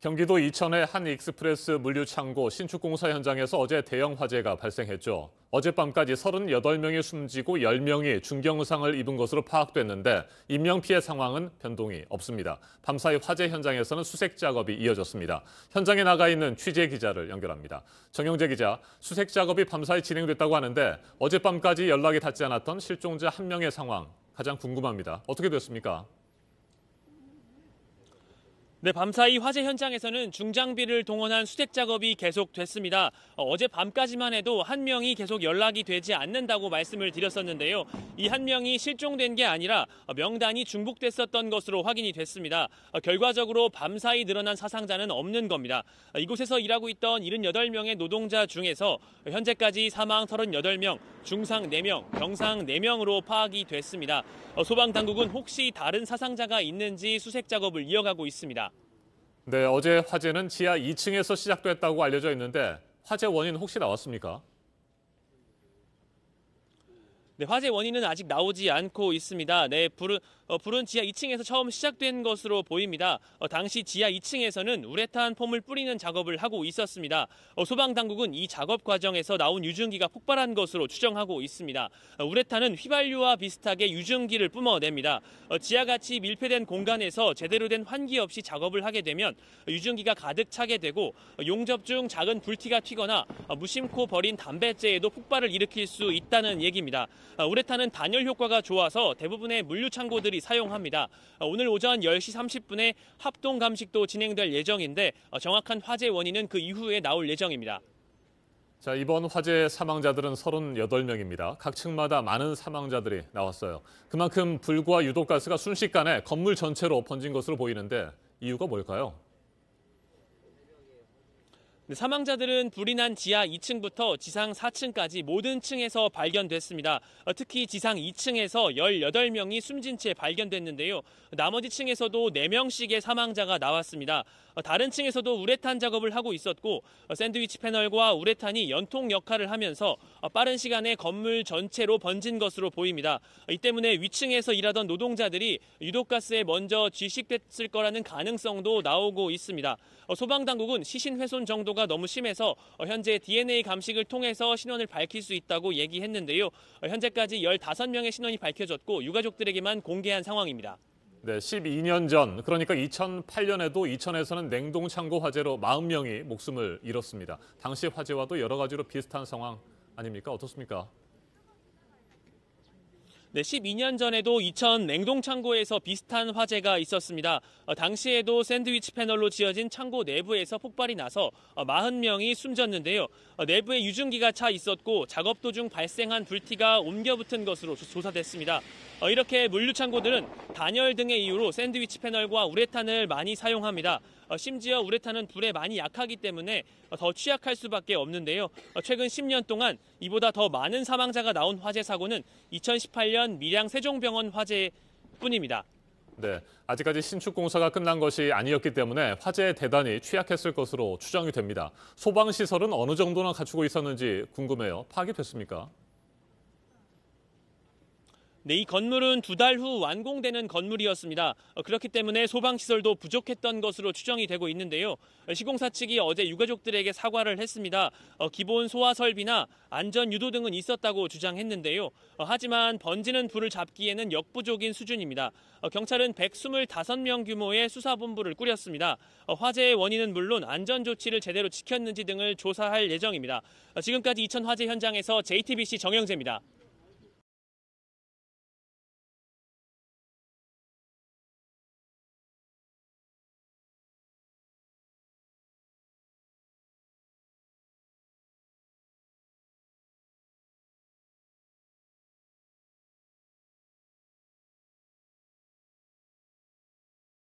경기도 이천의 한 익스프레스 물류창고 신축공사 현장에서 어제 대형 화재가 발생했죠. 어젯밤까지 38명이 숨지고 10명이 중경상을 입은 것으로 파악됐는데 인명피해 상황은 변동이 없습니다. 밤사이 화재 현장에서는 수색 작업이 이어졌습니다. 현장에 나가 있는 취재 기자를 연결합니다. 정영재 기자, 수색 작업이 밤사이 진행됐다고 하는데 어젯밤까지 연락이 닿지 않았던 실종자 1명의 상황 가장 궁금합니다. 어떻게 됐습니까? 네, 밤사이 화재 현장에서는 중장비를 동원한 수색 작업이 계속됐습니다. 어제 밤까지만 해도 1명이 계속 연락이 되지 않는다고 말씀을 드렸었는데요. 이 1명이 실종된 게 아니라 명단이 중복됐었던 것으로 확인이 됐습니다. 결과적으로 밤사이 늘어난 사상자는 없는 겁니다. 이곳에서 일하고 있던 78명의 노동자 중에서 현재까지 사망 38명, 중상 4명, 경상 4명으로 파악이 됐습니다. 소방당국은 혹시 다른 사상자가 있는지 수색 작업을 이어가고 있습니다. 네, 어제 화재는 지하 2층에서 시작됐다고 알려져 있는데 화재 원인 혹시 나왔습니까? 네, 화재 원인은 아직 나오지 않고 있습니다. 네, 불은 지하 2층에서 처음 시작된 것으로 보입니다. 당시 지하 2층에서는 우레탄 폼을 뿌리는 작업을 하고 있었습니다. 소방당국은 이 작업 과정에서 나온 유증기가 폭발한 것으로 추정하고 있습니다. 우레탄은 휘발유와 비슷하게 유증기를 뿜어냅니다. 지하같이 밀폐된 공간에서 제대로 된 환기 없이 작업을 하게 되면 유증기가 가득 차게 되고 용접 중 작은 불티가 튀거나 무심코 버린 담배째에도 폭발을 일으킬 수 있다는 얘기입니다. 우레탄은 단열 효과가 좋아서 대부분의 물류 창고들이 사용합니다. 오늘 오전 10시 30분에 합동 감식도 진행될 예정인데 정확한 화재 원인은 그 이후에 나올 예정입니다. 자, 이번 화재 사망자들은 38명입니다. 각 층마다 많은 사망자들이 나왔어요. 그만큼 불과 유독가스가 순식간에 건물 전체로 번진 것으로 보이는데 이유가 뭘까요? 사망자들은 불이 난 지하 2층부터 지상 4층까지 모든 층에서 발견됐습니다. 특히 지상 2층에서 18명이 숨진 채 발견됐는데요. 나머지 층에서도 4명씩의 사망자가 나왔습니다. 다른 층에서도 우레탄 작업을 하고 있었고 샌드위치 패널과 우레탄이 연통 역할을 하면서 빠른 시간에 건물 전체로 번진 것으로 보입니다. 이 때문에 위층에서 일하던 노동자들이 유독가스에 먼저 질식됐을 거라는 가능성도 나오고 있습니다. 소방당국은 시신 훼손 정도가 너무 심해서 현재 DNA 감식을 통해서 신원을 밝힐 수 있다고 얘기했는데요. 현재까지 15명의 신원이 밝혀졌고 유가족들에게만 공개한 상황입니다. 네, 12년 전, 그러니까 2008년에도 이천에서는 냉동창고 화재로 40명이 목숨을 잃었습니다. 당시 화재와도 여러 가지로 비슷한 상황 아닙니까? 어떻습니까? 네, 12년 전에도 이천 냉동창고에서 비슷한 화재가 있었습니다. 당시에도 샌드위치 패널로 지어진 창고 내부에서 폭발이 나서 40명이 숨졌는데요. 내부에 유증기가 차 있었고 작업 도중 발생한 불티가 옮겨 붙은 것으로 조사됐습니다. 이렇게 물류창고들은 단열 등의 이유로 샌드위치 패널과 우레탄을 많이 사용합니다. 심지어 우레탄은 불에 많이 약하기 때문에 더 취약할 수밖에 없는데요. 최근 10년 동안 이보다 더 많은 사망자가 나온 화재 사고는 2018년 밀양 세종병원 화재뿐입니다. 네, 아직까지 신축 공사가 끝난 것이 아니었기 때문에 화재에 대단히 취약했을 것으로 추정이 됩니다. 소방시설은 어느 정도나 갖추고 있었는지 궁금해요. 파악이 됐습니까? 네, 이 건물은 2달 후 완공되는 건물이었습니다. 그렇기 때문에 소방시설도 부족했던 것으로 추정이 되고 있는데요. 시공사 측이 어제 유가족들에게 사과를 했습니다. 기본 소화 설비나 안전 유도 등은 있었다고 주장했는데요. 하지만 번지는 불을 잡기에는 역부족인 수준입니다. 경찰은 125명 규모의 수사본부를 꾸렸습니다. 화재의 원인은 물론 안전 조치를 제대로 지켰는지 등을 조사할 예정입니다. 지금까지 이천 화재 현장에서 JTBC 정영재입니다.